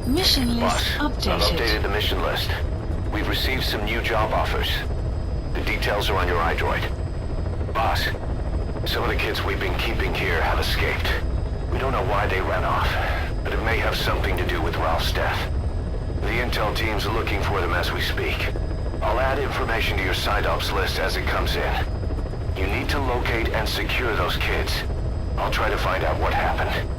Mission list Boss, I've updated. updated the mission list. We've received some new job offers. The details are on your iDroid. Boss, some of the kids we've been keeping here have escaped. We don't know why they ran off, but it may have something to do with Ralph's death. The intel team's looking for them as we speak. I'll add information to your side ops list as it comes in. You need to locate and secure those kids. I'll try to find out what happened.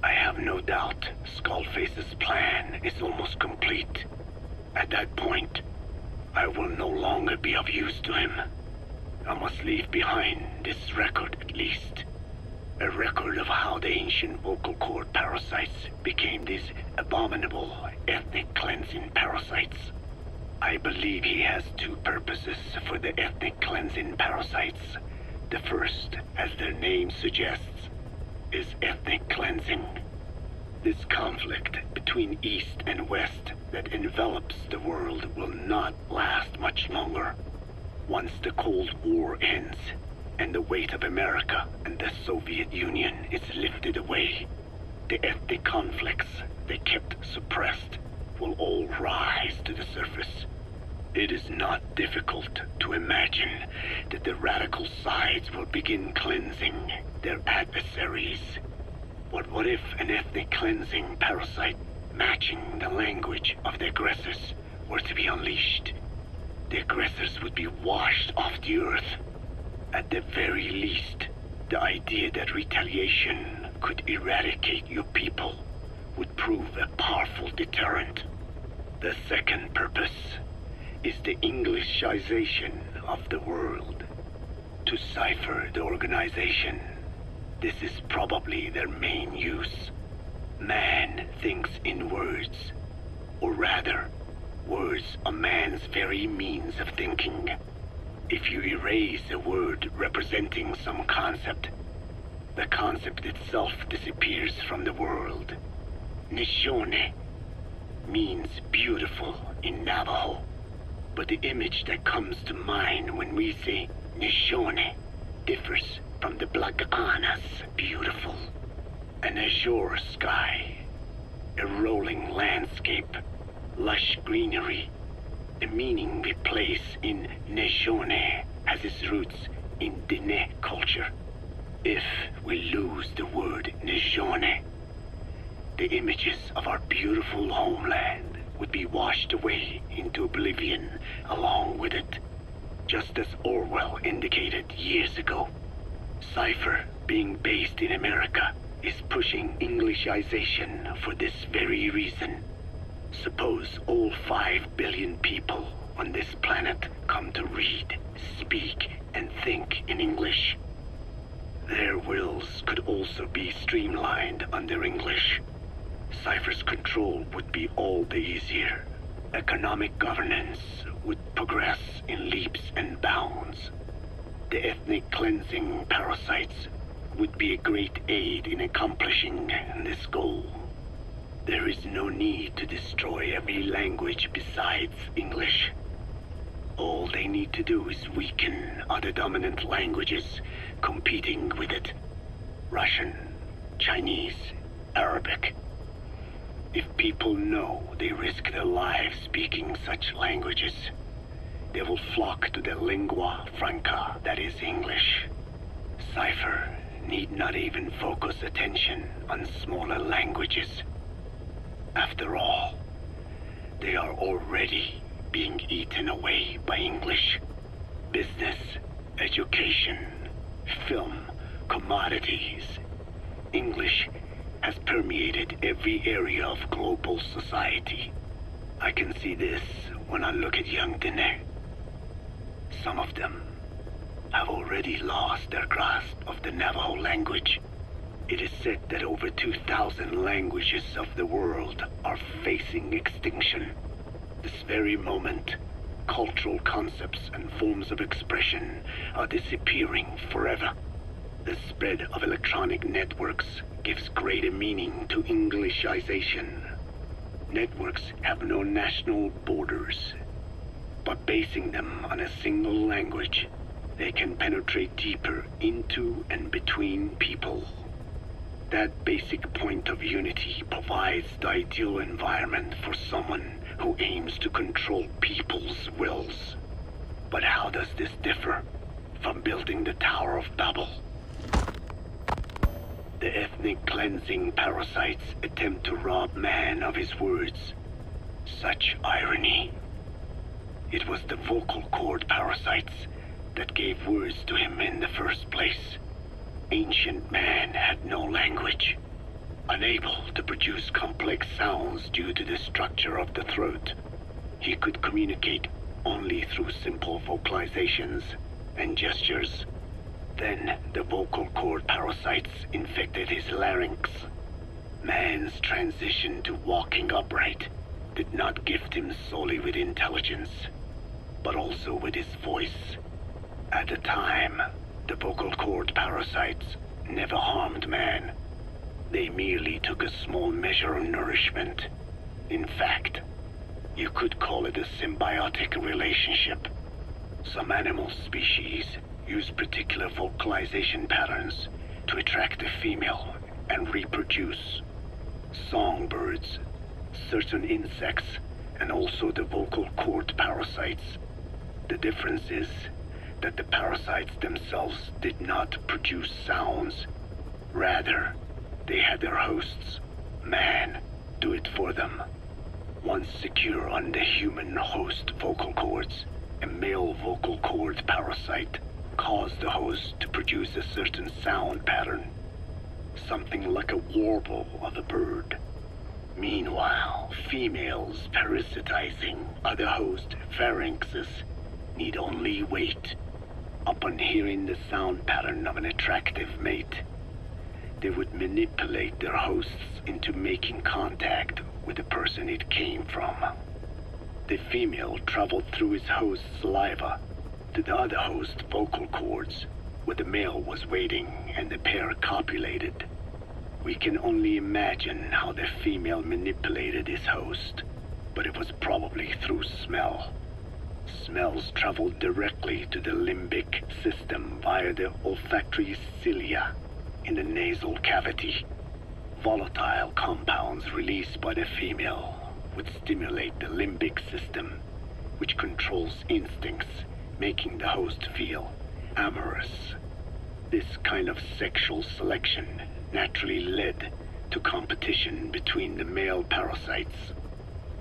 I have no doubt Skullface's plan is almost complete. At that point, I will no longer be of use to him. I must leave behind this record at least. A record of how the ancient vocal cord parasites became these abominable ethnic cleansing parasites. I believe he has two purposes for the ethnic cleansing parasites. The first, as their name suggests, is ethnic cleansing. This conflict between East and West that envelops the world will not last much longer. Once the Cold War ends, and the weight of America and the Soviet Union is lifted away, the ethnic conflicts they kept suppressed will all rise to the surface. It is not difficult to imagine that the radical sides will begin cleansing their adversaries. But what if an ethnic cleansing parasite matching the language of the aggressors were to be unleashed? The aggressors would be washed off the earth. At the very least, the idea that retaliation could eradicate your people would prove a powerful deterrent. The second purpose is the Englishization of the world. To cipher the organization, this is probably their main use. Man thinks in words, or rather, words are man's very means of thinking. If you erase a word representing some concept, the concept itself disappears from the world. Nishone means beautiful in Navajo, but the image that comes to mind when we say Nishone differs from the Blagana's beautiful. An azure sky, a rolling landscape, lush greenery. The meaning we place in Nishone has its roots in Dene culture. If we lose the word Nishone, the images of our beautiful homeland would be washed away into oblivion along with it, just as Orwell indicated years ago. Cipher, being based in America, is pushing Englishization for this very reason. Suppose all 5 billion people on this planet come to read, speak, and think in English. Their wills could also be streamlined under English. Cipher's control would be all the easier. Economic governance would progress in leaps and bounds. The ethnic cleansing parasites would be a great aid in accomplishing this goal. There is no need to destroy every language besides English. All they need to do is weaken other dominant languages competing with it. Russian, Chinese, Arabic. If people know they risk their lives speaking such languages, they will flock to the lingua franca that is English. Cipher need not even focus attention on smaller languages. After all, they are already being eaten away by English. Business, education, film, commodities. English has permeated every area of global society. I can see this when I look at young Dene. Some of them have already lost their grasp of the Navajo language. It is said that over 2,000 languages of the world are facing extinction. This very moment, cultural concepts and forms of expression are disappearing forever. The spread of electronic networks gives greater meaning to Englishization. Networks have no national borders. By basing them on a single language, they can penetrate deeper into and between people. That basic point of unity provides the ideal environment for someone who aims to control people's wills. But how does this differ from building the Tower of Babel? The ethnic cleansing parasites attempt to rob man of his words. Such irony. It was the vocal cord parasites that gave words to him in the first place. Ancient man had no language, unable to produce complex sounds due to the structure of the throat. He could communicate only through simple vocalizations and gestures. Then the vocal cord parasites infected his larynx. Man's transition to walking upright did not gift him solely with intelligence, but also with his voice. At the time, the vocal cord parasites never harmed man. They merely took a small measure of nourishment. In fact, you could call it a symbiotic relationship. Some animal species use particular vocalization patterns to attract a female and reproduce. Songbirds, certain insects, and also the vocal cord parasites. The difference is that the parasites themselves did not produce sounds. Rather, they had their hosts, man, do it for them. Once secure on the human host vocal cords, a male vocal cord parasite caused the host to produce a certain sound pattern, something like a warble of a bird. Meanwhile, females parasitizing other host pharynxes need only wait. Upon hearing the sound pattern of an attractive mate, they would manipulate their hosts into making contact with the person it came from. The female traveled through his host's saliva to the other host's vocal cords, where the male was waiting, and the pair copulated. We can only imagine how the female manipulated his host, but it was probably through smell. Smells traveled directly to the limbic system via the olfactory cilia in the nasal cavity. Volatile compounds released by the female would stimulate the limbic system, which controls instincts, making the host feel amorous. This kind of sexual selection naturally led to competition between the male parasites.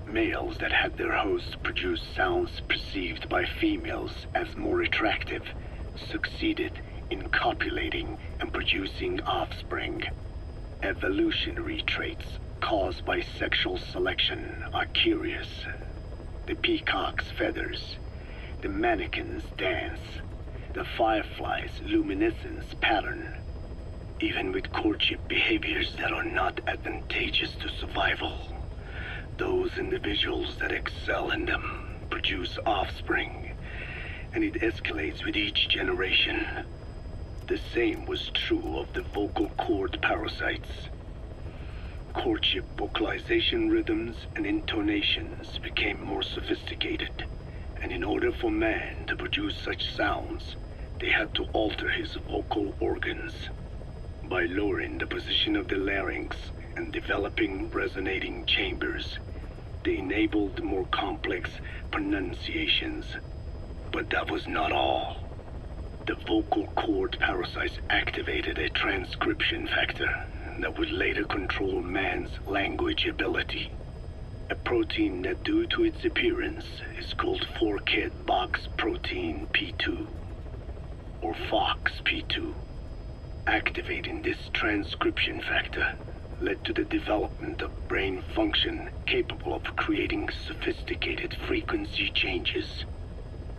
Males that had their hosts produce sounds perceived by females as more attractive succeeded in copulating and producing offspring. Evolutionary traits caused by sexual selection are curious. The peacock's feathers, the mannequin's dance, the firefly's luminescence pattern. Even with courtship behaviors that are not advantageous to survival, those individuals that excel in them produce offspring, and it escalates with each generation. The same was true of the vocal cord parasites. Courtship vocalization rhythms and intonations became more sophisticated, and in order for man to produce such sounds, they had to alter his vocal organs. By lowering the position of the larynx and developing resonating chambers, they enabled more complex pronunciations. But that was not all. The vocal cord parasites activated a transcription factor that would later control man's language ability. A protein that, due to its appearance, is called forkhead box protein P2, or FOXP2. Activating this transcription factor led to the development of brain function capable of creating sophisticated frequency changes.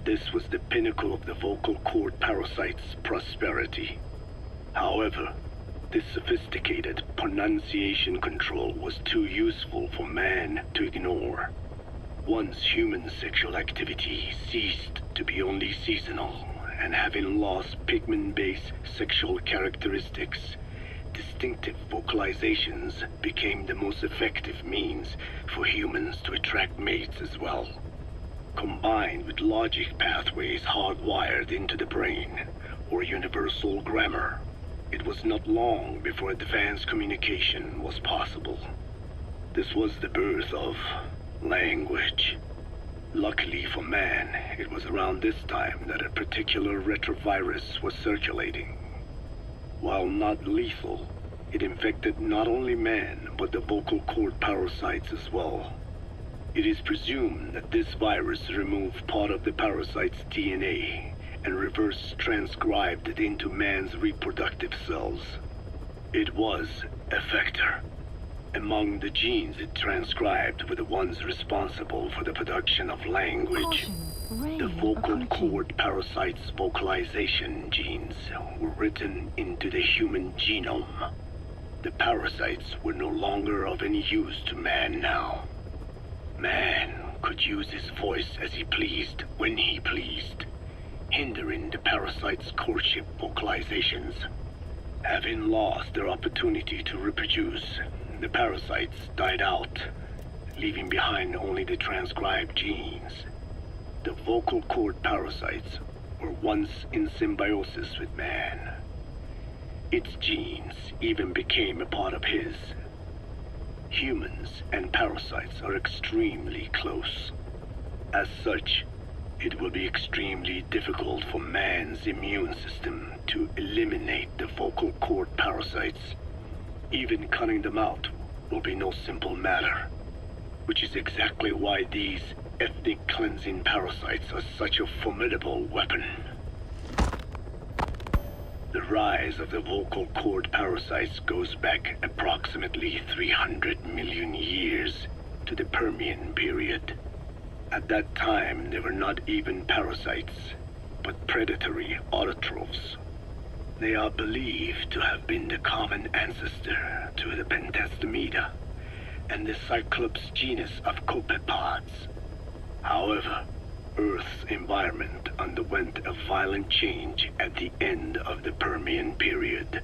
This was the pinnacle of the vocal cord parasite's prosperity. However, this sophisticated pronunciation control was too useful for man to ignore. Once human sexual activity ceased to be only seasonal and having lost pigment-based sexual characteristics, distinctive vocalizations became the most effective means for humans to attract mates as well. Combined with logic pathways hardwired into the brain, or universal grammar, it was not long before advanced communication was possible. This was the birth of language. Luckily for man, it was around this time that a particular retrovirus was circulating. While not lethal, it infected not only man, but the vocal cord parasites as well. It is presumed that this virus removed part of the parasite's DNA and reverse transcribed it into man's reproductive cells. It was a vector. Among the genes it transcribed were the ones responsible for the production of language. The vocal cord parasite's vocalization genes were written into the human genome. The parasites were no longer of any use to man now. Man could use his voice as he pleased, when he pleased, hindering the parasite's courtship vocalizations. Having lost their opportunity to reproduce, the parasites died out, leaving behind only the transcribed genes. The vocal cord parasites were once in symbiosis with man. Its genes even became a part of his. Humans and parasites are extremely close. As such, it will be extremely difficult for man's immune system to eliminate the vocal cord parasites. Even cutting them out will be no simple matter, which is exactly why these ethnic cleansing parasites are such a formidable weapon. The rise of the vocal cord parasites goes back approximately 300 million years to the Permian period. At that time, they were not even parasites, but predatory autotrophs. They are believed to have been the common ancestor to the Pentastomida and the Cyclops genus of copepods. However, Earth's environment underwent a violent change at the end of the Permian period.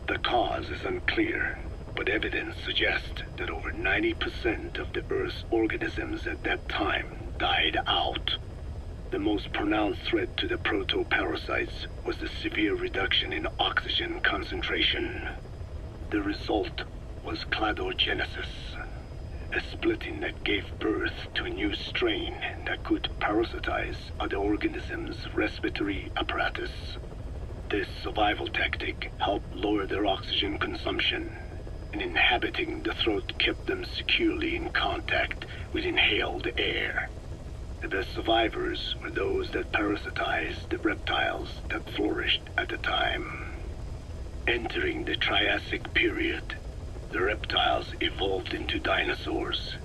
The cause is unclear, but evidence suggests that over 90% of the Earth's organisms at that time died out. The most pronounced threat to the proto-parasites was the severe reduction in oxygen concentration. The result was cladogenesis, a splitting that gave birth to a new strain that could parasitize other organisms' respiratory apparatus. This survival tactic helped lower their oxygen consumption, and inhabiting the throat kept them securely in contact with inhaled air. The survivors were those that parasitized the reptiles that flourished at the time. Entering the Triassic period, the reptiles evolved into dinosaurs,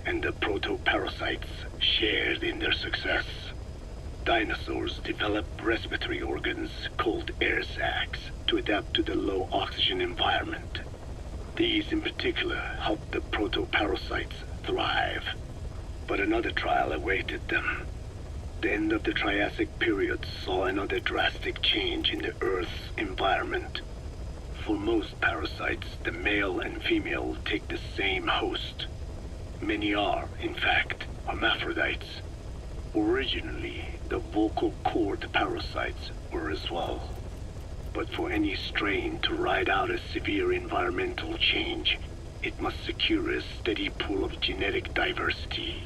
and the proto-parasites shared in their success. Dinosaurs developed respiratory organs called air sacs to adapt to the low oxygen environment. These in particular helped the proto-parasites thrive. But another trial awaited them. The end of the Triassic period saw another drastic change in the Earth's environment. For most parasites, the male and female take the same host. Many are, in fact, hermaphrodites. Originally, the vocal cord parasites were as well. But for any strain to ride out a severe environmental change, it must secure a steady pool of genetic diversity.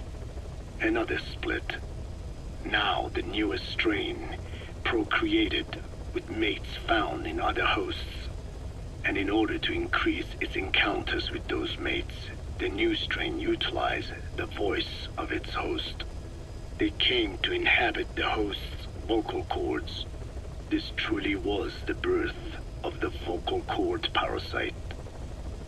Another split. Now the newest strain procreated with mates found in other hosts. And in order to increase its encounters with those mates, the new strain utilized the voice of its host. They came to inhabit the host's vocal cords. This truly was the birth of the vocal cord parasite.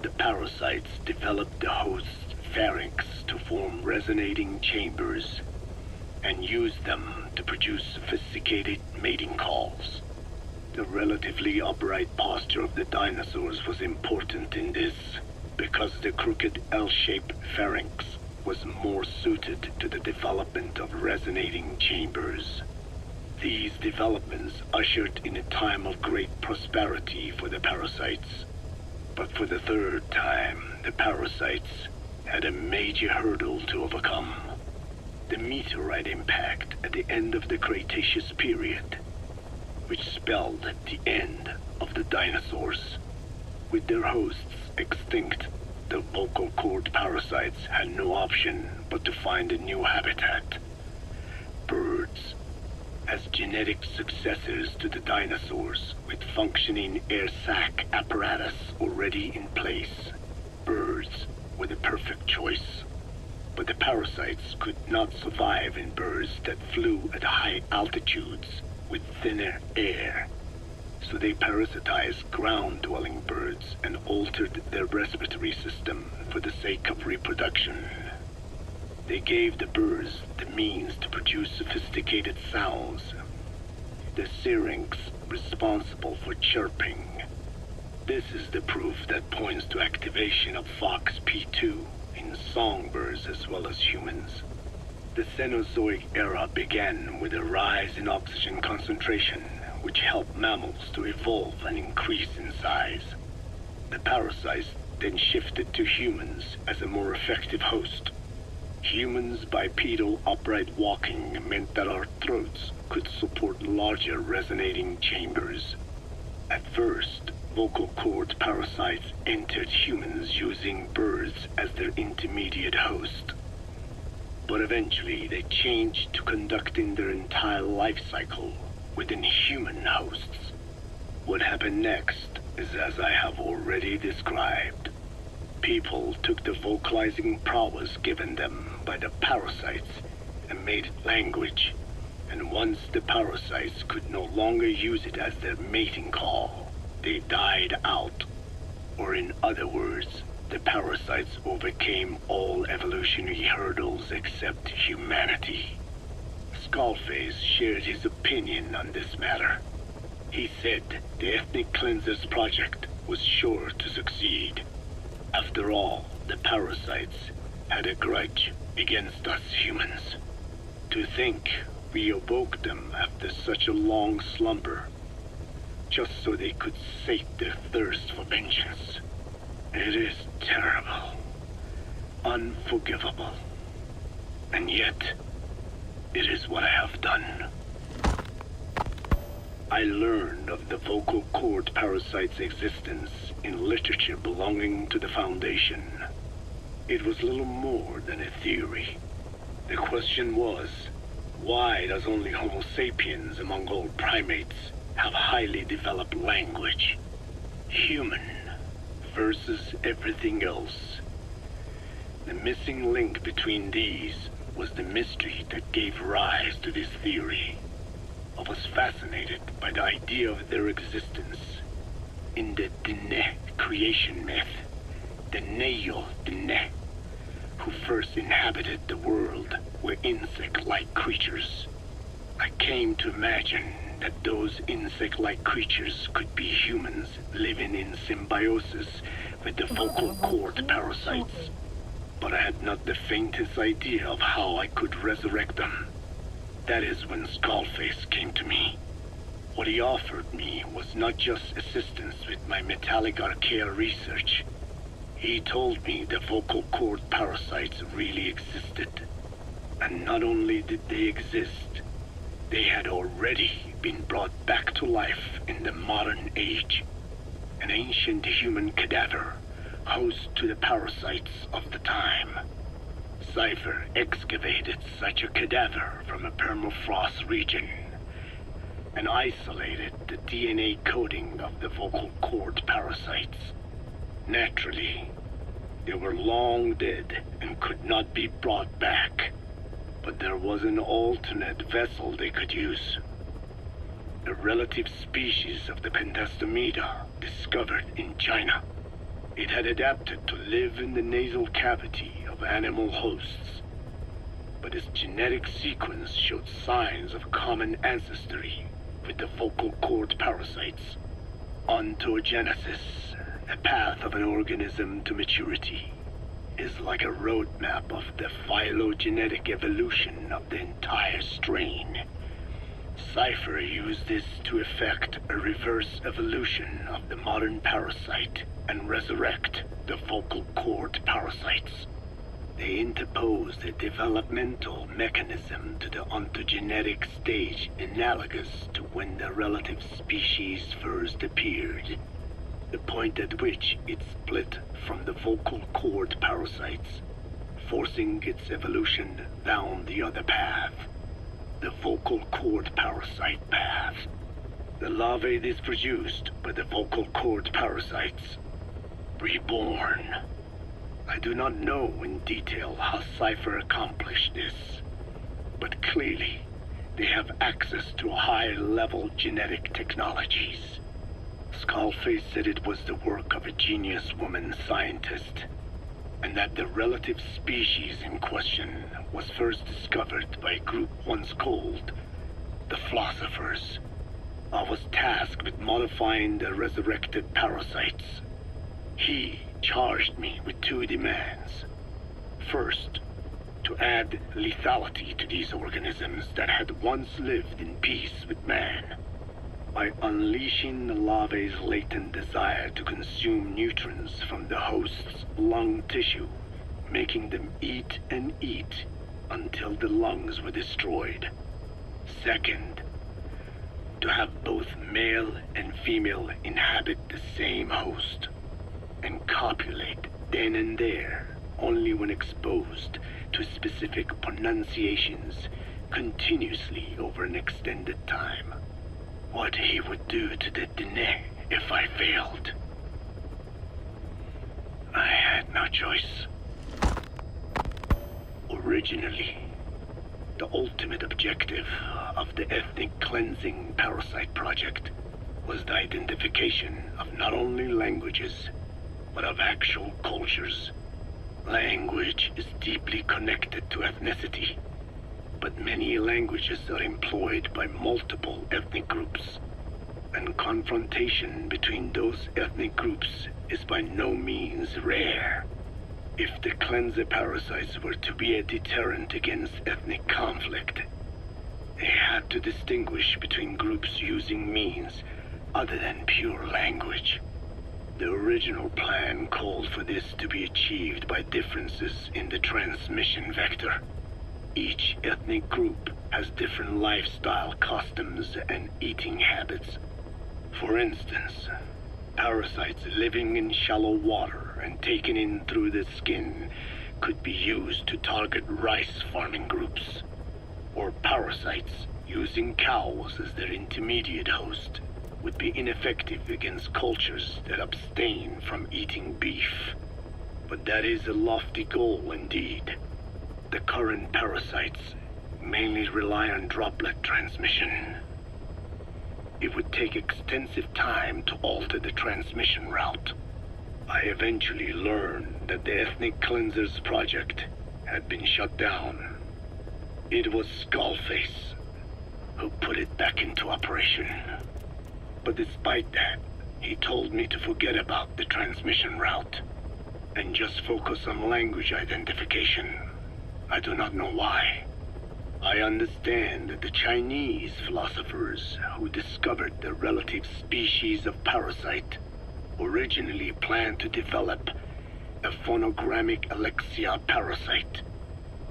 The parasites developed the host's pharynx to form resonating chambers and used them to produce sophisticated mating calls. The relatively upright posture of the dinosaurs was important in this, because the crooked L-shaped pharynx was more suited to the development of resonating chambers. These developments ushered in a time of great prosperity for the parasites. But for the third time, the parasites had a major hurdle to overcome. The meteorite impact at the end of the Cretaceous period, which spelled the end of the dinosaurs. With their hosts extinct, the vocal cord parasites had no option but to find a new habitat. Birds. As genetic successors to the dinosaurs, with functioning air sac apparatus already in place, birds were the perfect choice. But the parasites could not survive in birds that flew at high altitudes with thinner air. So they parasitized ground-dwelling birds and altered their respiratory system for the sake of reproduction. They gave the birds the means to produce sophisticated sounds, the syrinx responsible for chirping. This is the proof that points to activation of FOXP2 in songbirds as well as humans. The Cenozoic era began with a rise in oxygen concentration, which helped mammals to evolve and increase in size. The parasites then shifted to humans as a more effective host. Humans' bipedal upright walking meant that our throats could support larger resonating chambers. At first, vocal cord parasites entered humans using birds as their intermediate host. But eventually they changed to conducting their entire life cycle within human hosts. What happened next is as I have already described. People took the vocalizing prowess given them by the parasites and made it language, and once the parasites could no longer use it as their mating call, they died out. Or in other words, the parasites overcame all evolutionary hurdles except humanity. Skullface shared his opinion on this matter. He said the Ethnic Cleansers Project was sure to succeed. After all, the parasites had a grudge against us humans. To think we awoke them after such a long slumber, just so they could sate their thirst for vengeance. It is terrible, unforgivable, and yet it is what I have done. I learned of the vocal cord parasite's existence in literature belonging to the Foundation. It was little more than a theory. The question was, why does only Homo sapiens among all primates have highly developed language? Human versus everything else. The missing link between these was the mystery that gave rise to this theory. I was fascinated by the idea of their existence. In the Dene creation myth, the Neo Dene, who first inhabited the world, were insect-like creatures. I came to imagine that those insect-like creatures could be humans living in symbiosis with the vocal cord parasites. But I had not the faintest idea of how I could resurrect them. That is when Skullface came to me. What he offered me was not just assistance with my metallic archaea research. He told me the vocal cord parasites really existed. And not only did they exist, they had already been brought back to life in the modern age. An ancient human cadaver, host to the parasites of the time. Cypher excavated such a cadaver from a permafrost region and isolated the DNA coding of the vocal cord parasites. Naturally, they were long dead and could not be brought back, but there was an alternate vessel they could use. A relative species of the Pentastomida discovered in China. It had adapted to live in the nasal cavity of animal hosts, but its genetic sequence showed signs of common ancestry with the vocal cord parasites. Ontogenesis, a path of an organism to maturity, is like a roadmap of the phylogenetic evolution of the entire strain. Cypher used this to effect a reverse evolution of the modern parasite and resurrect the vocal cord parasites. They interposed a developmental mechanism to the ontogenetic stage analogous to when the relative species first appeared, the point at which it split from the vocal cord parasites, forcing its evolution down the other path, the vocal cord parasite path. The larvae is produced by the vocal cord parasites, reborn. I do not know in detail how Cypher accomplished this, but clearly they have access to high-level genetic technologies. Skullface said it was the work of a genius woman scientist, and that the relative species in question was first discovered by a group once called the Philosophers. I was tasked with modifying the resurrected parasites. He charged me with two demands. First, to add lethality to these organisms that had once lived in peace with man, by unleashing the larvae's latent desire to consume nutrients from the host's lung tissue, making them eat and eat until the lungs were destroyed. Second, to have both male and female inhabit the same host and copulate then and there, only when exposed to specific pronunciations continuously over an extended time. What he would do to the Dene if I failed. I had no choice. Originally, the ultimate objective of the ethnic cleansing parasite project was the identification of not only languages, but of actual cultures. Language is deeply connected to ethnicity, but many languages are employed by multiple ethnic groups, and confrontation between those ethnic groups is by no means rare. If the cleanser parasites were to be a deterrent against ethnic conflict, they had to distinguish between groups using means other than pure language. The original plan called for this to be achieved by differences in the transmission vector. Each ethnic group has different lifestyle customs and eating habits. For instance, parasites living in shallow water and taken in through the skin could be used to target rice farming groups, or parasites using cows as their intermediate host would be ineffective against cultures that abstain from eating beef. But that is a lofty goal indeed. The current parasites mainly rely on droplet transmission. It would take extensive time to alter the transmission route. I eventually learned that the Ethnic Cleansers project had been shut down. It was Skullface who put it back into operation. But despite that, he told me to forget about the transmission route and just focus on language identification. I do not know why. I understand that the Chinese philosophers who discovered the relative species of parasite originally planned to develop a phonogrammic Alexia parasite.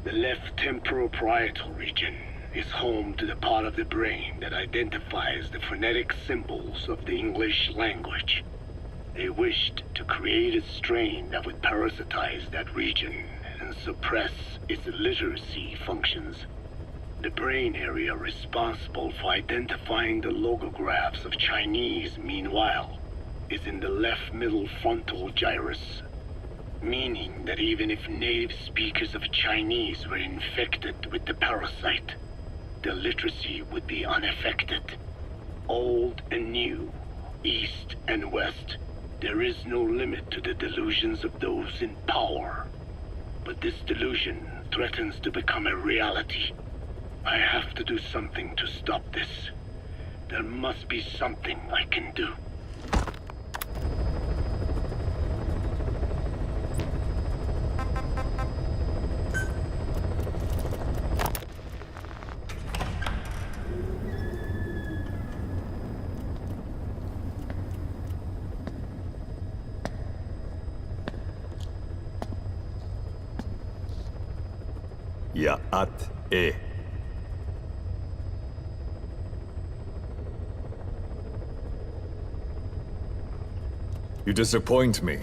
The left temporal parietal region is home to the part of the brain that identifies the phonetic symbols of the English language. They wished to create a strain that would parasitize that region and suppress its literacy functions. The brain area responsible for identifying the logographs of Chinese, meanwhile, is in the left middle frontal gyrus, meaning that even if native speakers of Chinese were infected with the parasite, the literacy would be unaffected. Old and new, east and west, there is no limit to the delusions of those in power. But this delusion threatens to become a reality. I have to do something to stop this. There must be something I can do. Ya'at-e. You disappoint me.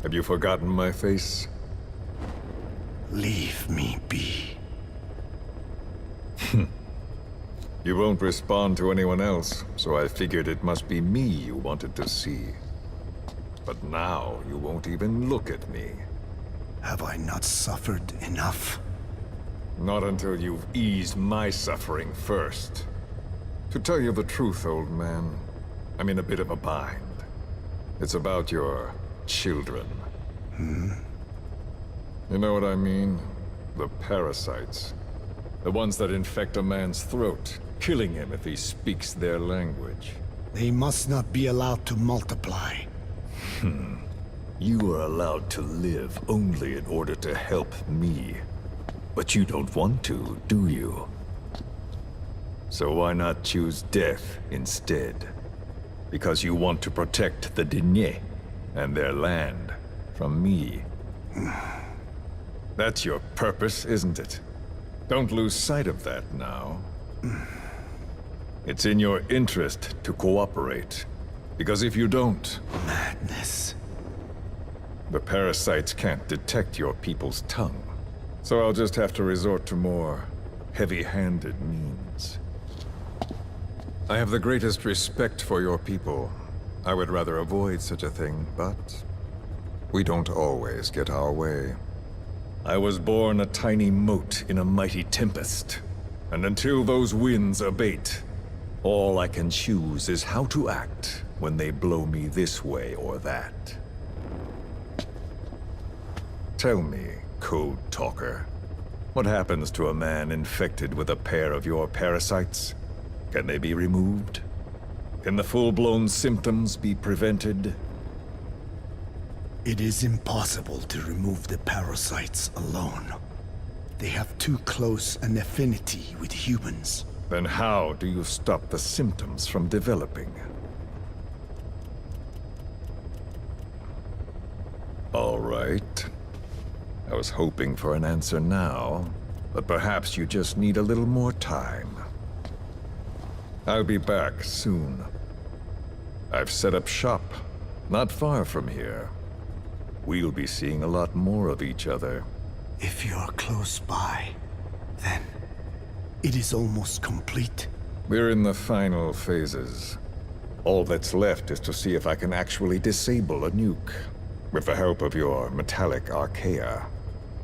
Have you forgotten my face? Leave me be. You won't respond to anyone else, so I figured it must be me you wanted to see. But now you won't even look at me. Have I not suffered enough? Not until you've eased my suffering first. To tell you the truth, old man, I'm in a bit of a bind. It's about your children. You know what I mean? The parasites. The ones that infect a man's throat, killing him if he speaks their language. They must not be allowed to multiply. You are allowed to live only in order to help me. But you don't want to, do you? So why not choose death instead? Because you want to protect the Diné and their land from me. That's your purpose, isn't it? Don't lose sight of that now. It's in your interest to cooperate. Because if you don't, Madness. the parasites can't detect your people's tongue. So I'll just have to resort to more heavy-handed means. I have the greatest respect for your people. I would rather avoid such a thing, but we don't always get our way. I was born a tiny mote in a mighty tempest, and until those winds abate, all I can choose is how to act when they blow me this way or that. Tell me, Code Talker, what happens to a man infected with a pair of your parasites? Can they be removed? Can the full-blown symptoms be prevented? It is impossible to remove the parasites alone. They have too close an affinity with humans. Then how do you stop the symptoms from developing? All right. I was hoping for an answer now, but perhaps you just need a little more time. I'll be back soon. I've set up shop, not far from here. We'll be seeing a lot more of each other. If you're close by, then it is almost complete. We're in the final phases. All that's left is to see if I can actually disable a nuke, with the help of your metallic archaea.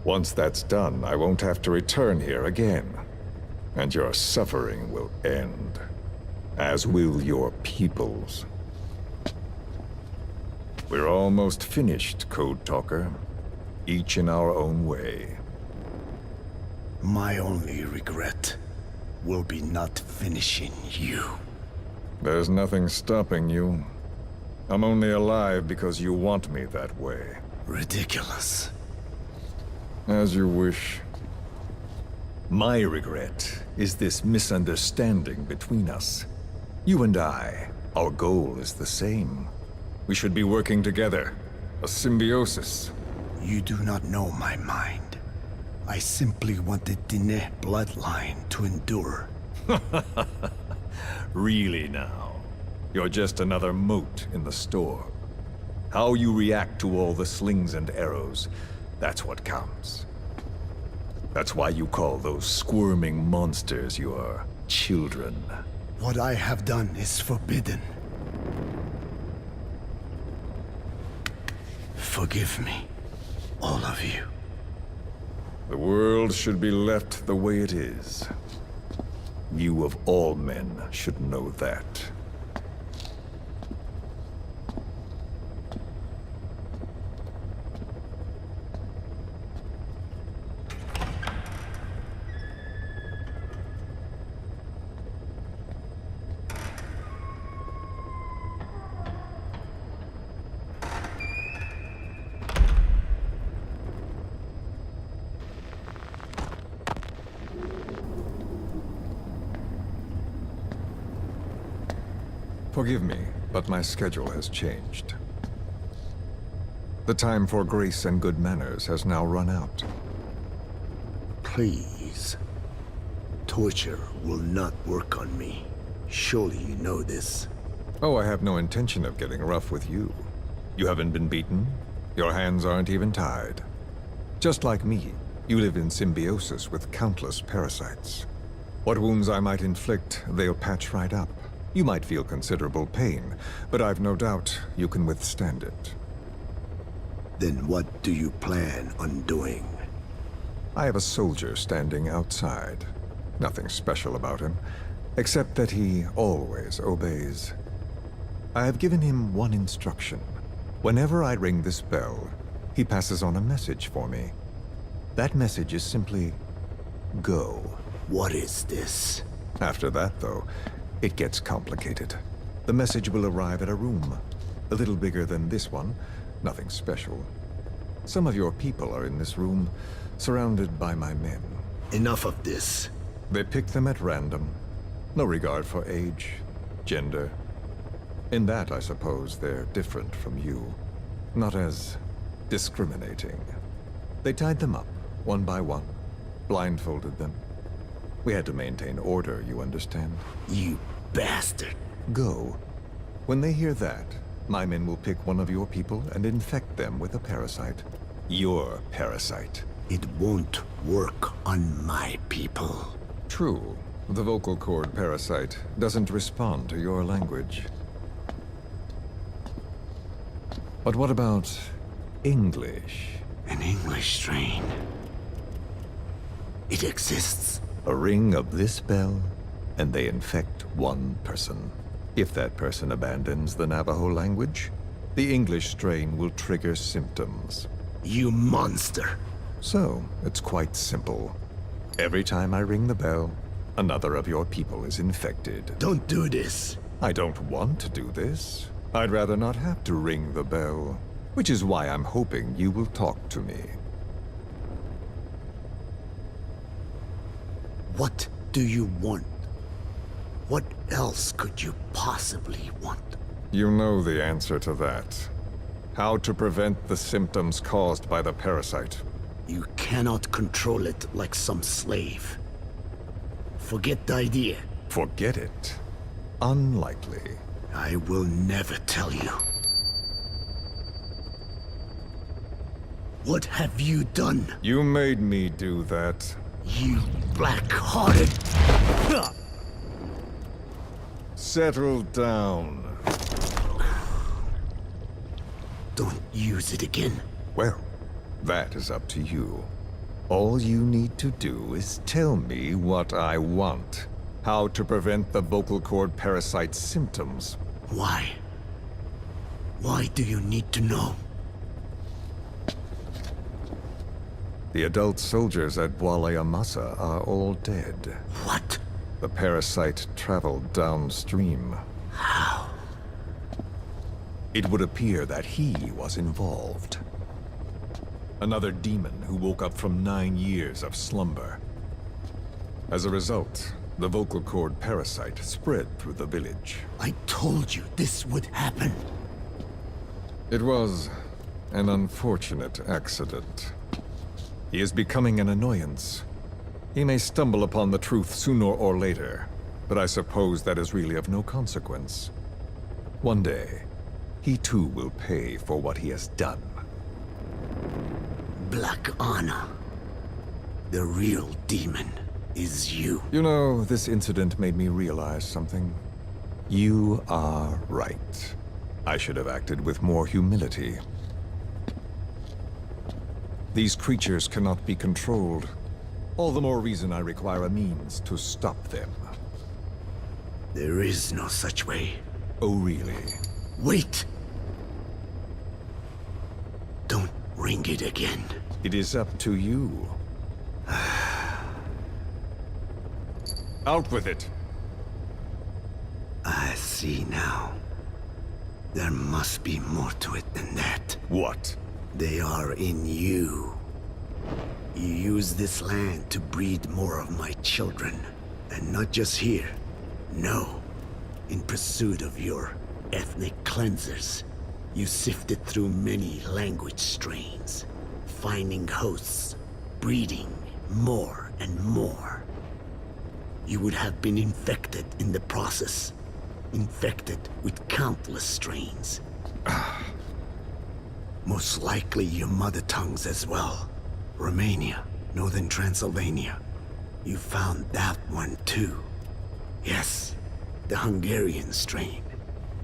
Once that's done, I won't have to return here again, and your suffering will end, as will your people's. We're almost finished, Code Talker, each in our own way. My only regret will be not finishing you. There's nothing stopping you. I'm only alive because you want me that way. Ridiculous. As you wish. My regret is this misunderstanding between us. You and I, our goal is the same. We should be working together. A symbiosis. You do not know my mind. I simply want the Diné bloodline to endure. Really now? You're just another mote in the storm. How you react to all the slings and arrows, that's what counts. That's why you call those squirming monsters your children. What I have done is forbidden. Forgive me, all of you. The world should be left the way it is. You of all men should know that. Forgive me, but my schedule has changed. The time for grace and good manners has now run out. Please. Torture will not work on me. Surely you know this. Oh, I have no intention of getting rough with you. You haven't been beaten. Your hands aren't even tied. Just like me, you live in symbiosis with countless parasites. What wounds I might inflict, they'll patch right up. You might feel considerable pain, but I've no doubt you can withstand it. Then what do you plan on doing? I have a soldier standing outside. Nothing special about him, except that he always obeys. I have given him one instruction. Whenever I ring this bell, he passes on a message for me. That message is simply, go. What is this? After that, though, it gets complicated. The message will arrive at a room, a little bigger than this one, nothing special. Some of your people are in this room, surrounded by my men. Enough of this. They pick them at random. No regard for age, gender. In that, I suppose, they're different from you. Not as discriminating. They tied them up, one by one, blindfolded them. We had to maintain order, you understand? You bastard. Go. When they hear that, my men will pick one of your people and infect them with a parasite. Your parasite. It won't work on my people. True. The vocal cord parasite doesn't respond to your language. But what about English? An English strain. It exists. A ring of this bell, and they infect one person. If that person abandons the Navajo language, the English strain will trigger symptoms. You monster. So, it's quite simple. Every time I ring the bell, another of your people is infected. Don't do this. I don't want to do this. I'd rather not have to ring the bell, which is why I'm hoping you will talk to me. What do you want? What else could you possibly want? You know the answer to that. How to prevent the symptoms caused by the parasite. You cannot control it like some slave. Forget the idea. Forget it. Unlikely. I will never tell you. What have you done? You made me do that. You black-hearted... Settle down. Don't use it again. Well, that is up to you. All you need to do is tell me what I want. How to prevent the vocal cord parasite symptoms. Why? Why do you need to know? The adult soldiers at Amasa are all dead. What? The parasite traveled downstream. How? It would appear that he was involved. Another demon who woke up from 9 years of slumber. As a result, the vocal cord parasite spread through the village. I told you this would happen. It was an unfortunate accident. He is becoming an annoyance. He may stumble upon the truth sooner or later, but I suppose that is really of no consequence. One day, he too will pay for what he has done. Black Anna. The real demon is you. You know, this incident made me realize something. You are right. I should have acted with more humility. These creatures cannot be controlled. All the more reason I require a means to stop them. There is no such way. Oh, really? Wait! Don't ring it again. It is up to you. Out with it! I see now. There must be more to it than that. What? They are in you. You use this land to breed more of my children. And not just here. No. In pursuit of your ethnic cleansers. You sifted through many language strains. Finding hosts. Breeding more and more. You would have been infected in the process. Infected with countless strains. Most likely your mother tongues as well. Romania, Northern Transylvania. You found that one too. Yes, the Hungarian strain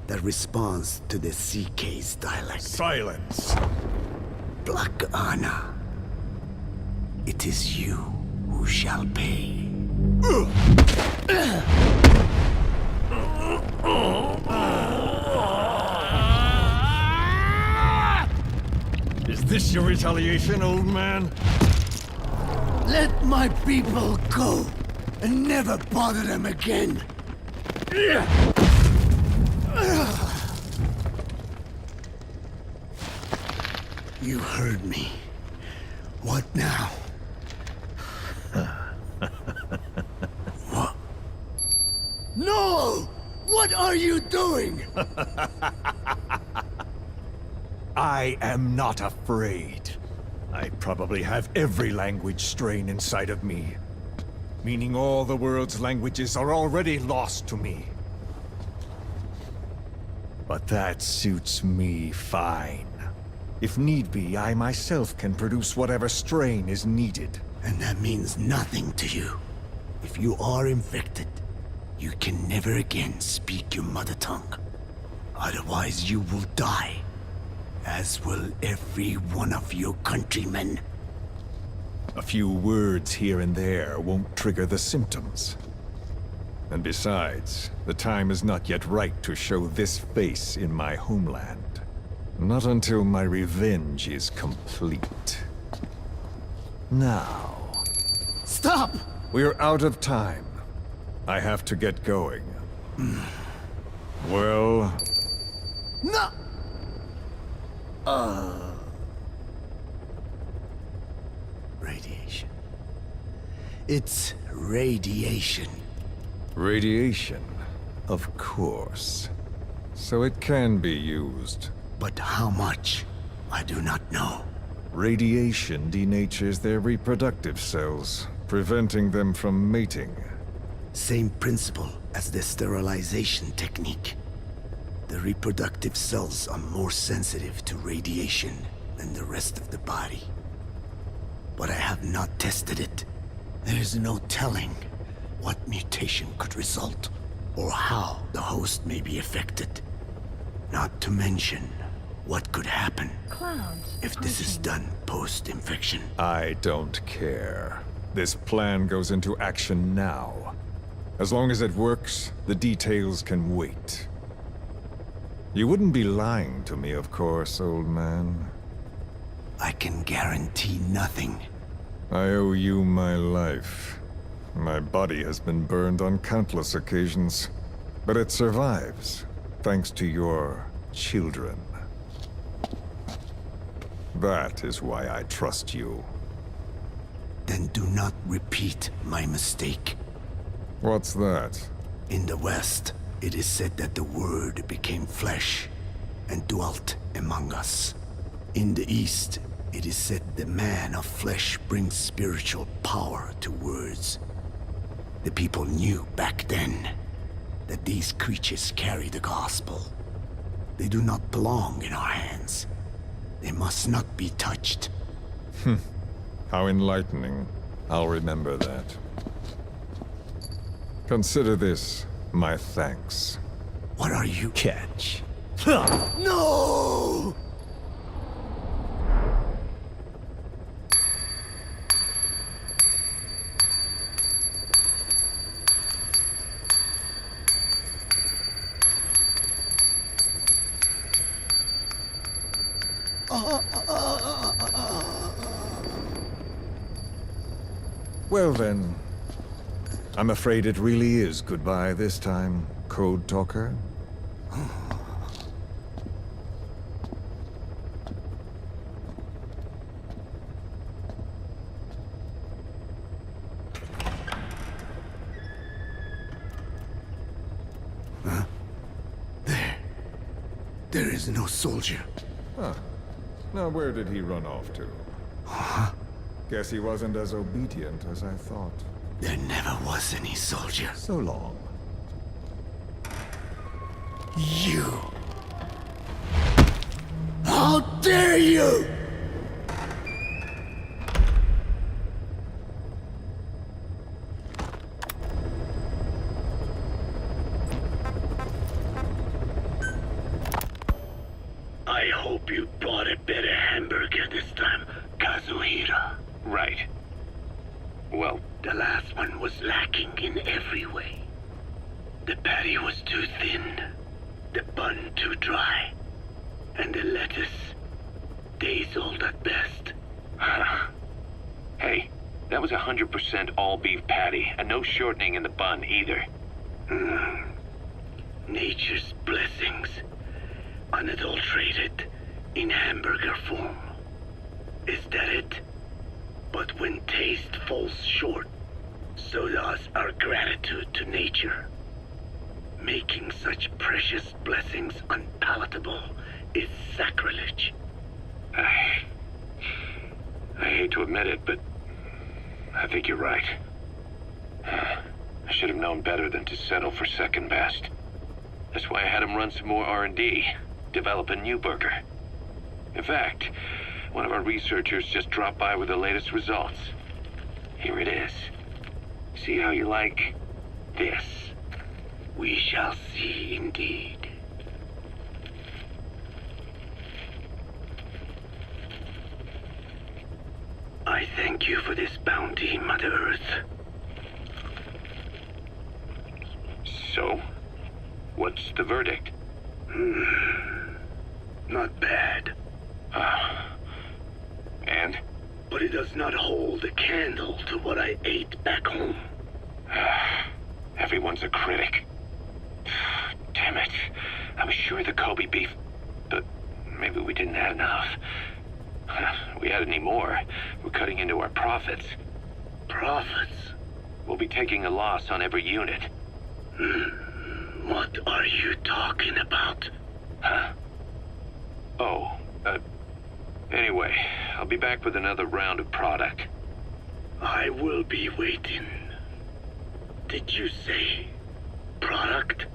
that responds to the CK's dialect. Silence! Black Anna. It is you who shall pay. Is this your retaliation, old man? Let my people go and never bother them again. You heard me. What now? What? No! What are you doing? I am not afraid. I probably have every language strain inside of me. Meaning all the world's languages are already lost to me. But that suits me fine. If need be, I myself can produce whatever strain is needed. And that means nothing to you. If you are infected, you can never again speak your mother tongue. Otherwise you will die. As will every one of your countrymen. A few words here and there won't trigger the symptoms. And besides, the time is not yet right to show this face in my homeland. Not until my revenge is complete. Now... Stop! We're out of time. I have to get going. Well... No! Radiation. It's radiation. Radiation, of course. So it can be used. But how much? I do not know. Radiation denatures their reproductive cells, preventing them from mating. Same principle as the sterilization technique. The reproductive cells are more sensitive to radiation than the rest of the body. But I have not tested it. There is no telling what mutation could result, or how the host may be affected. Not to mention what could happen if this is done post-infection. I don't care. This plan goes into action now. As long as it works, the details can wait. You wouldn't be lying to me, of course, old man. I can guarantee nothing. I owe you my life. My body has been burned on countless occasions, but it survives, thanks to your children. That is why I trust you. Then do not repeat my mistake. What's that? In the West, it is said that the Word became flesh and dwelt among us. In the East, it is said the man of flesh brings spiritual power to words. The people knew back then that these creatures carry the gospel. They do not belong in our hands. They must not be touched. How enlightening. I'll remember that. Consider this my thanks. What are you? Catch. No! Well then, I'm afraid it really is goodbye this time, Code Talker. There is no soldier. Huh. Now where did he run off to? Guess he wasn't as obedient as I thought. There never was any soldier. So long. You! How dare you! I hope you bought a better hamburger this time, Kazuhira. Right. Well, The last one was lacking in every way. The patty was too thin, the bun too dry, and the lettuce days old at best. hey, that was 100% all beef patty, and no shortening in the bun either. Nature's blessings, unadulterated, in hamburger form. Is that it? But when taste falls short, so does our gratitude to nature. Making such precious blessings unpalatable is sacrilege. I hate to admit it, but I think you're right. I should have known better than to settle for second best. That's why I had him run some more R&D, develop a new burger. In fact, one of our researchers just dropped by with the latest results. Here it is. See how you like this? We shall see indeed. I thank you for this bounty, Mother Earth. So, what's the verdict? Not bad, And? but it does not hold a candle to what I ate back home. Everyone's a critic. Damn it. I was sure the Kobe beef, but maybe we didn't have enough. If we had any more, we're cutting into our profits. Profits? We'll be taking a loss on every unit. What are you talking about? Huh? Oh, anyway, I'll be back with another round of product. I will be waiting. Did you say product?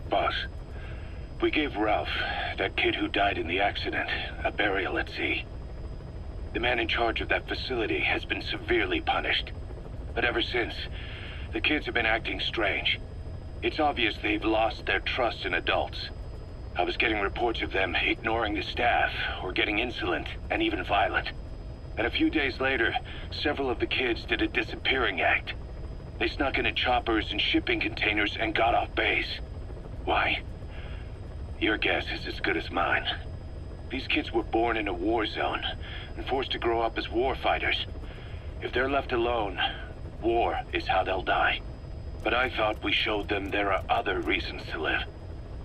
Boss, we gave Ralph, that kid who died in the accident, a burial at sea. The man in charge of that facility has been severely punished. But ever since, the kids have been acting strange. It's obvious they've lost their trust in adults. I was getting reports of them ignoring the staff, or getting insolent, and even violent. And a few days later, several of the kids did a disappearing act. They snuck into choppers and shipping containers and got off base. Why? Your guess is as good as mine. These kids were born in a war zone and forced to grow up as war fighters. If they're left alone, war is how they'll die. But I thought we showed them there are other reasons to live.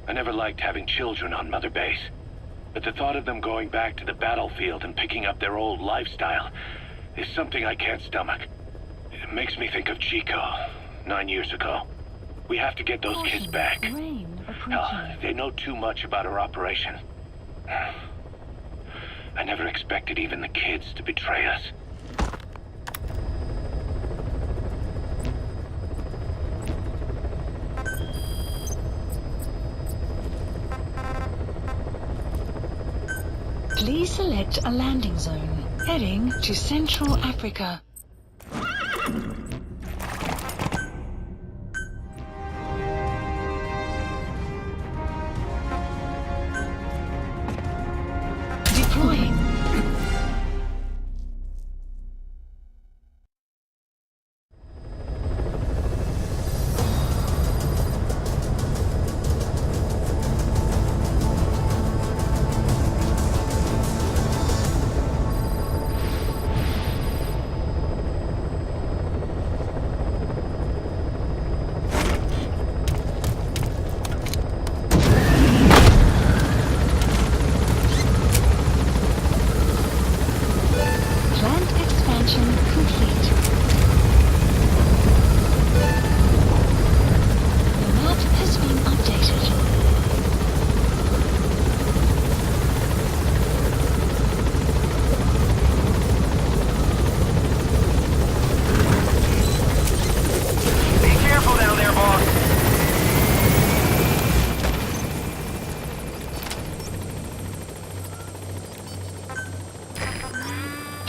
I never liked having children on Mother Base. But the thought of them going back to the battlefield and picking up their old lifestyle is something I can't stomach. It makes me think of Chico, 9 years ago. We have to get those kids back. Hell, they know too much about our operation. I never expected even the kids to betray us. Please select a landing zone. Heading to Central Africa. Deploying.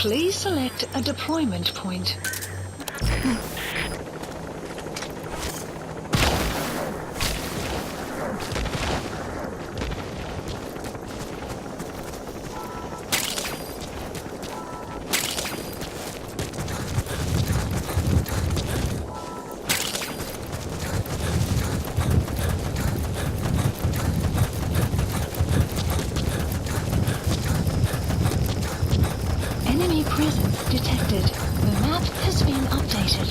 Please select a deployment point. Enemy presence detected. The map has been updated.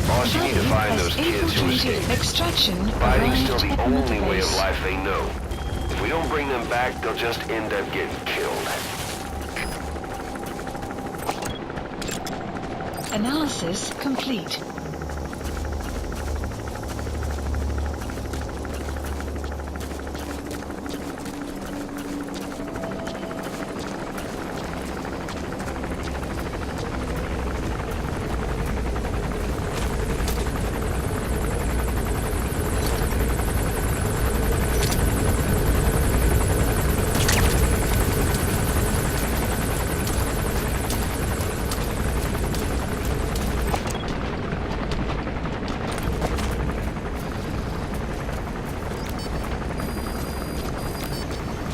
Boss, you need to find those kids who escaped. Extraction Fighting's still arrived the at only way of base. life they know. If we don't bring them back, they'll just end up getting killed. Analysis complete.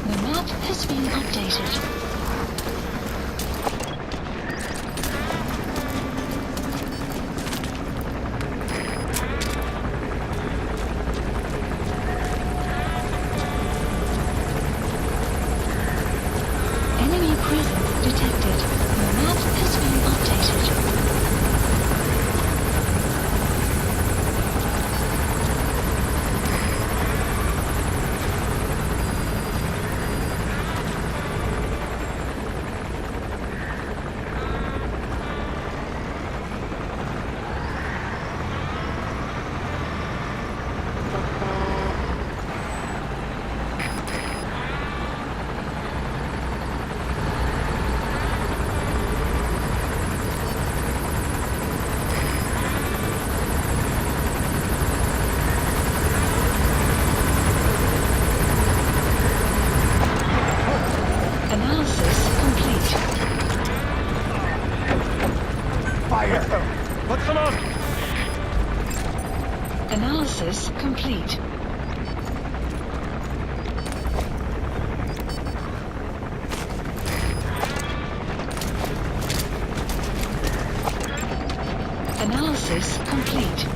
The map has been updated. Enemy presence detected. The map has been updated. Analysis complete. Fire! What's going on? Analysis complete. Analysis complete.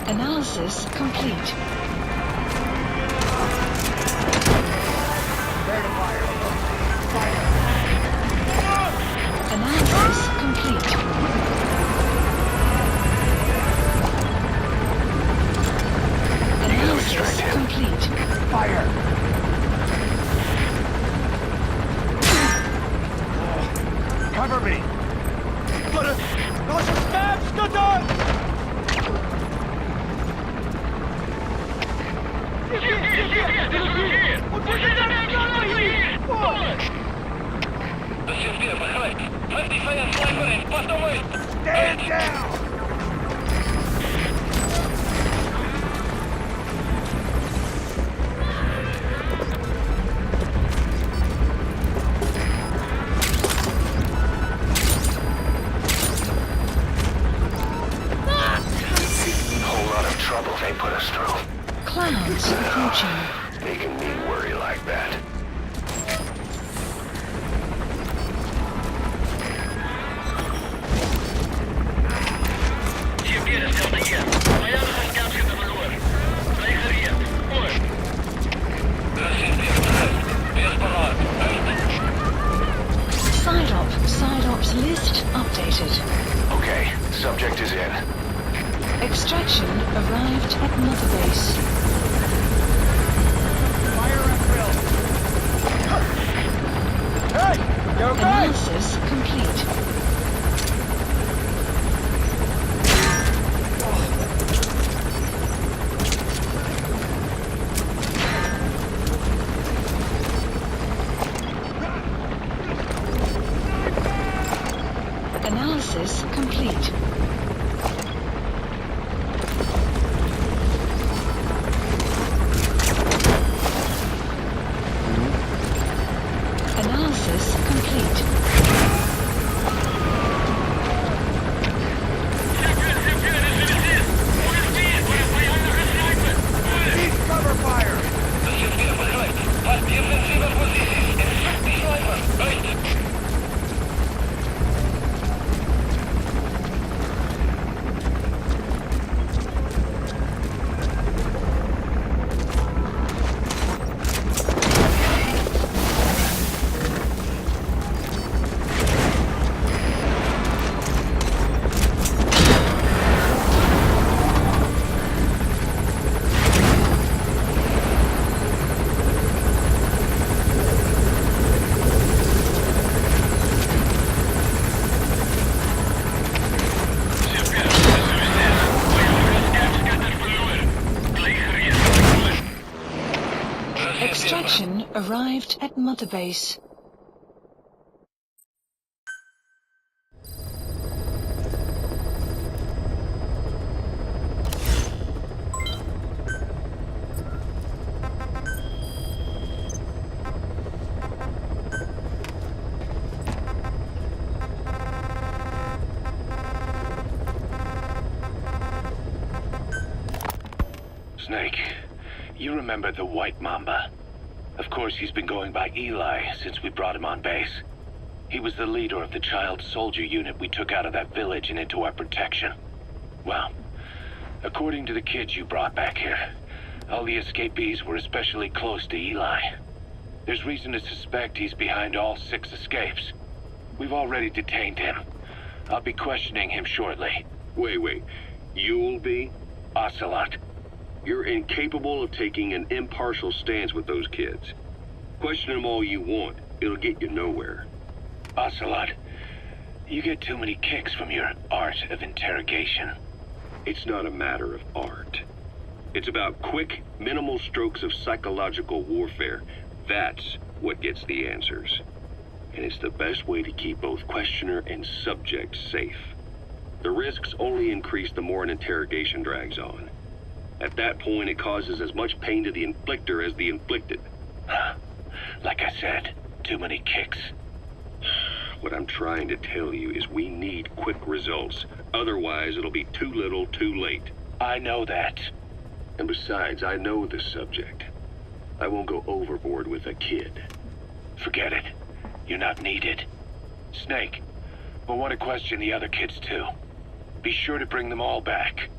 Analysis complete. Analysis complete. Analysis complete. Fire! Cover me! Proszę wstać! Gotowy! Stand down! Whole lot of trouble they put us through. Clouds approaching. Making me worry like that. Side ops list updated. Okay, subject is Extraction arrived at Mother Base. Snake, you remember the White Mamba? Of course, he's been going by Eli since we brought him on base. He was the leader of the child soldier unit we took out of that village and into our protection. Well, according to the kids you brought back here, all the escapees were especially close to Eli. There's reason to suspect he's behind all 6 escapes. We've already detained him. I'll be questioning him shortly. Wait. You'll be? Ocelot. You're incapable of taking an impartial stance with those kids. Question them all you want. It'll get you nowhere. Ocelot, you get too many kicks from your art of interrogation. It's not a matter of art. It's about quick, minimal strokes of psychological warfare. That's what gets the answers. And it's the best way to keep both questioner and subject safe. The risks only increase the more an interrogation drags on. At that point, it causes as much pain to the inflictor as the inflicted. Like I said, too many kicks. What I'm trying to tell you is we need quick results. Otherwise, it'll be too little, too late. I know that. And besides, I know the subject. I won't go overboard with a kid. Forget it. You're not needed. Snake, we'll want to question the other kids too. Be sure to bring them all back.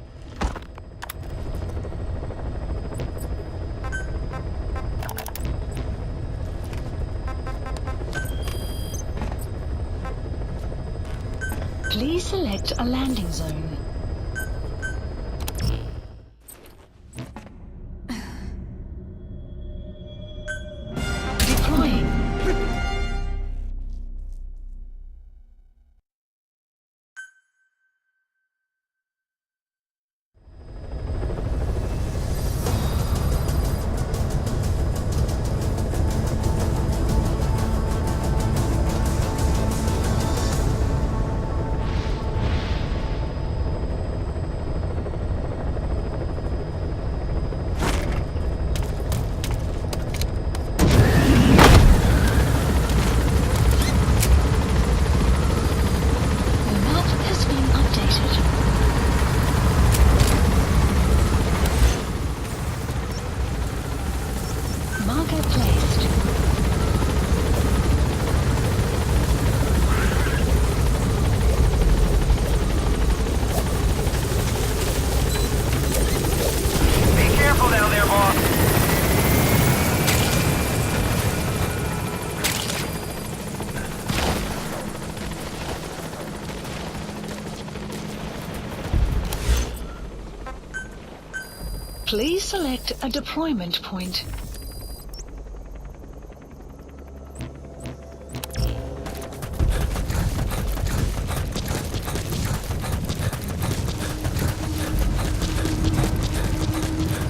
Please select a landing zone. Deploying. Please select a deployment point.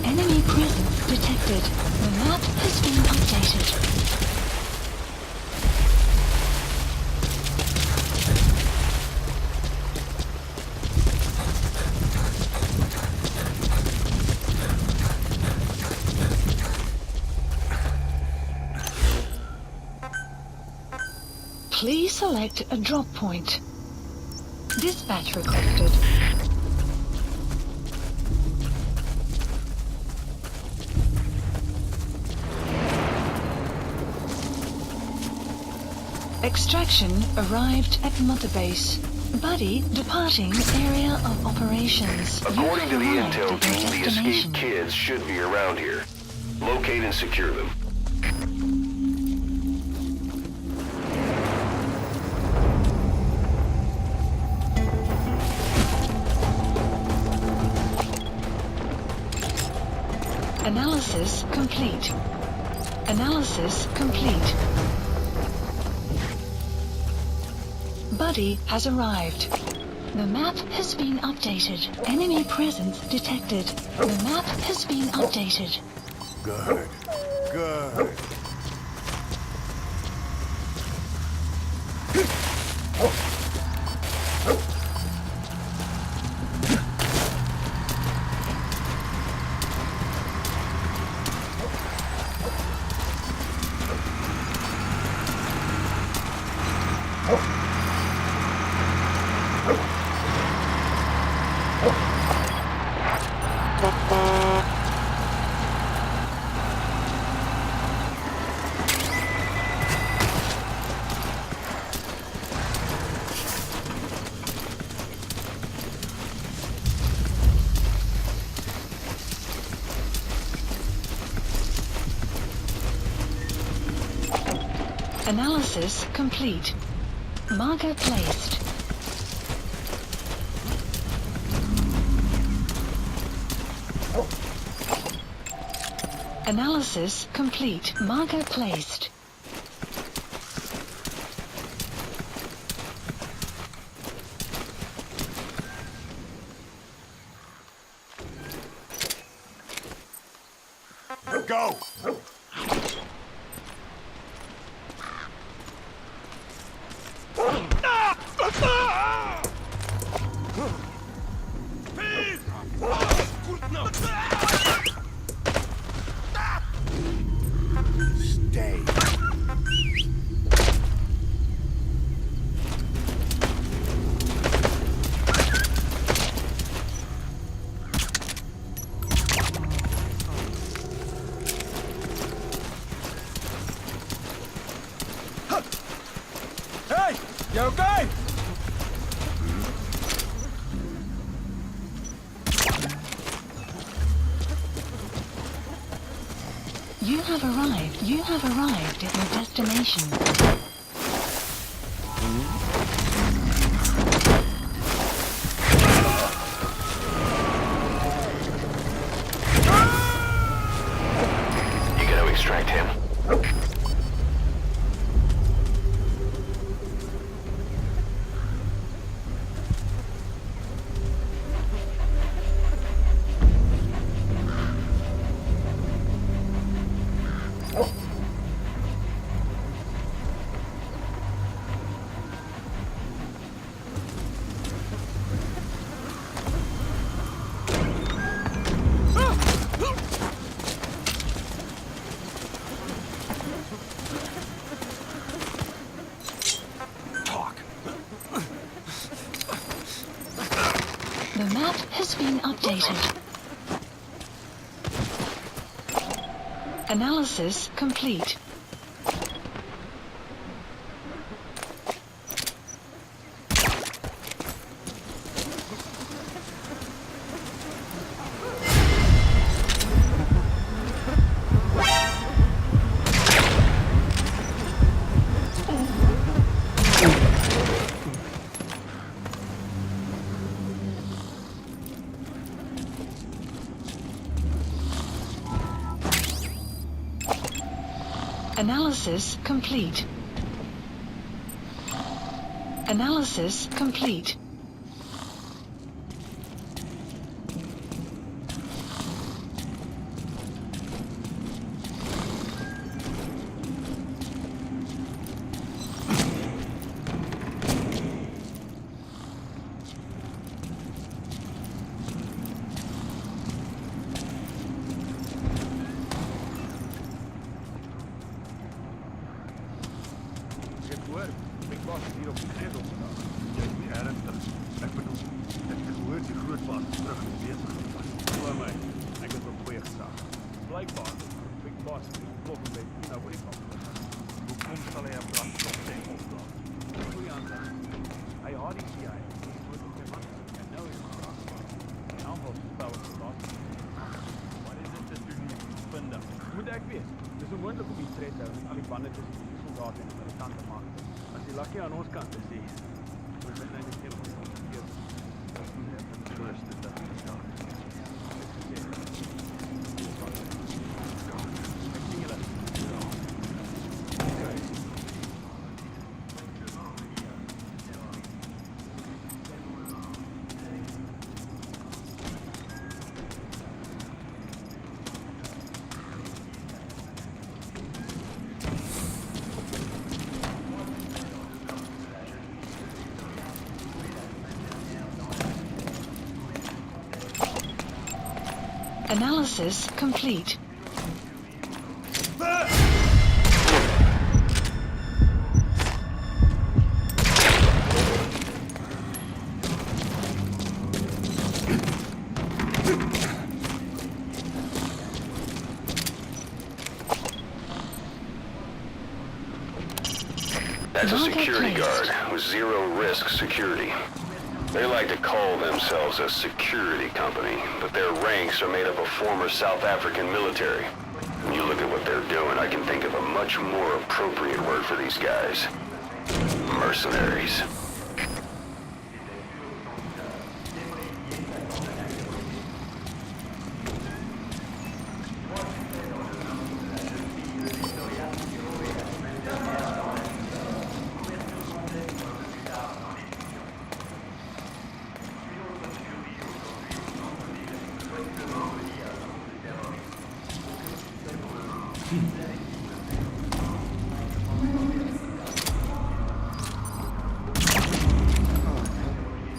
Enemy presence detected. The map has been updated. Please select a drop point. Dispatch requested. Extraction arrived at Mother Base. Buddy departing area of operations. According to the You have intel arrived at your team, the destination. escaped kids should be around here. Locate and secure them. Analysis complete. Analysis complete. Buddy has arrived. The map has been updated. Enemy presence detected. The map has been updated. Good. Good. Analysis complete. Marker placed. Analysis complete. Marker placed. Go! Stay. Hey! You okay? You have arrived at your destination. You gotta extract him. The map has been updated. Analysis complete. Analysis complete. Analysis complete. Dis onmoontlik om die tred te hou met al die bande tussen die soldate en hulle kant te maak. As die lakkie aan ons kant is, ons het net keer gekeer. Dat is net die grootste dat ons daar. Analysis complete. That's a security guard with zero risk security. They like to call themselves a security company, but their ranks are made up of former South African military. When you look at what they're doing, I can think of a much more appropriate word for these guys. Mercenaries.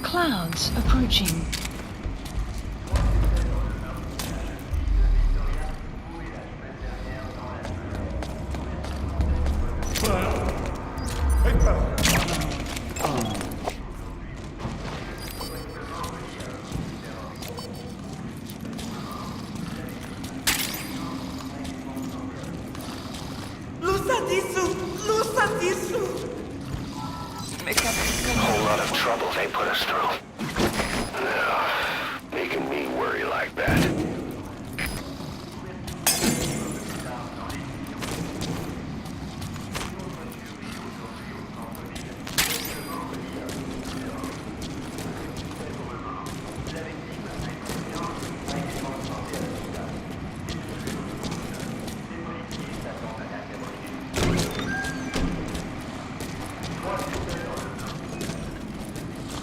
Clouds approaching. Whole lot of trouble they put us through. Making me worry like that.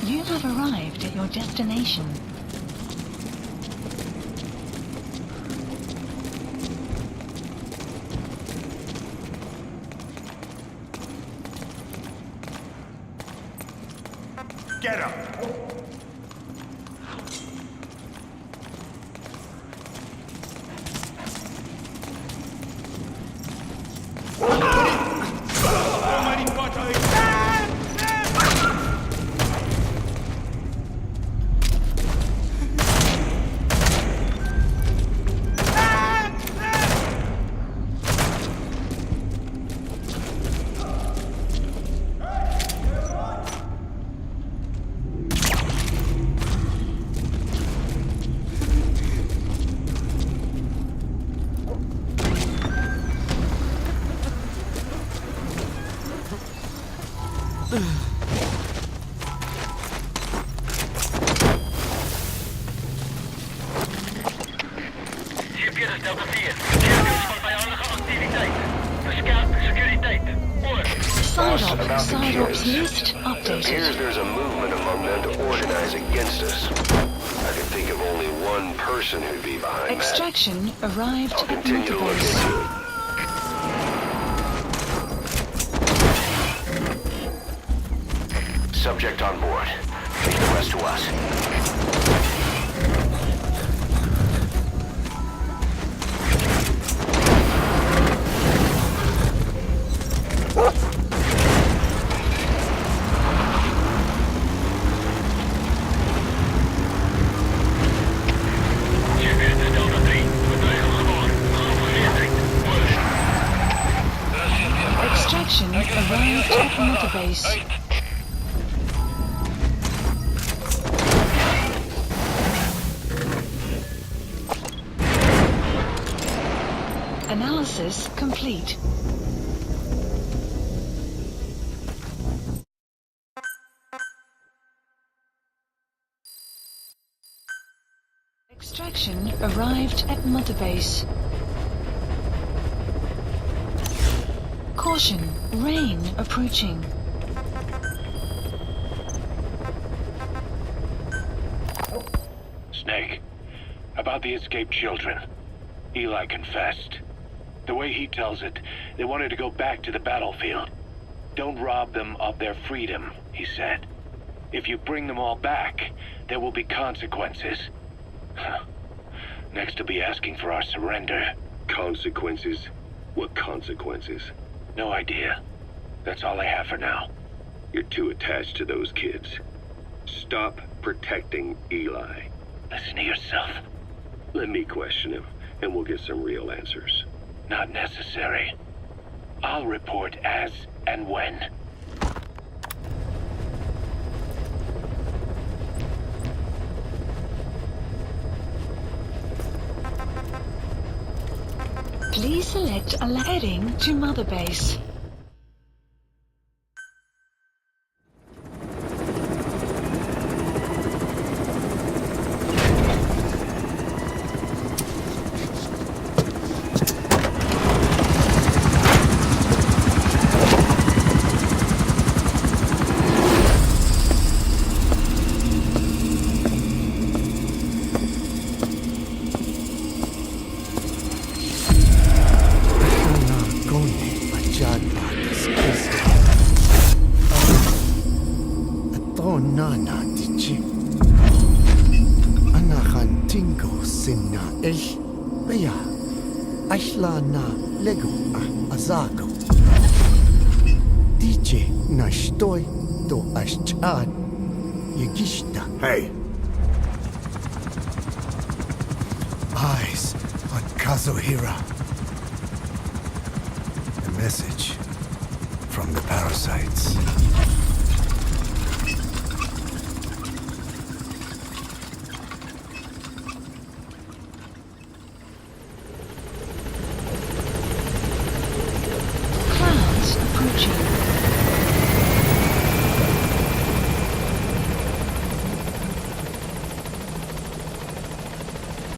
You have arrived at your destination. Get up! Side-ops list updated. Appears there's a movement among them to organize against us. I can think of only one person who'd be behind Extraction that. arrived I'll at continue to look Motorbase. into it. Subject on board. Leave the rest to us. Extraction arrived at Motorbase. Analysis complete. Extraction arrived at Motorbase. Caution, rain approaching. Snake, about the escaped children. Eli confessed. The way he tells it, they wanted to go back to the battlefield. Don't rob them of their freedom, he said. If you bring them all back, there will be consequences. Next to be asking for our surrender. Consequences? What consequences? No idea. That's all I have for now. You're too attached to those kids. Stop protecting Eli. Listen to yourself. Let me question him, and we'll get some real answers. Not necessary. I'll report as and when. Please select a heading to Mother Base. Azago. DJ nashtoy do ashchad yegishta. Hey! Eyes on Kazuhira. A message from the parasites. Clouds approaching.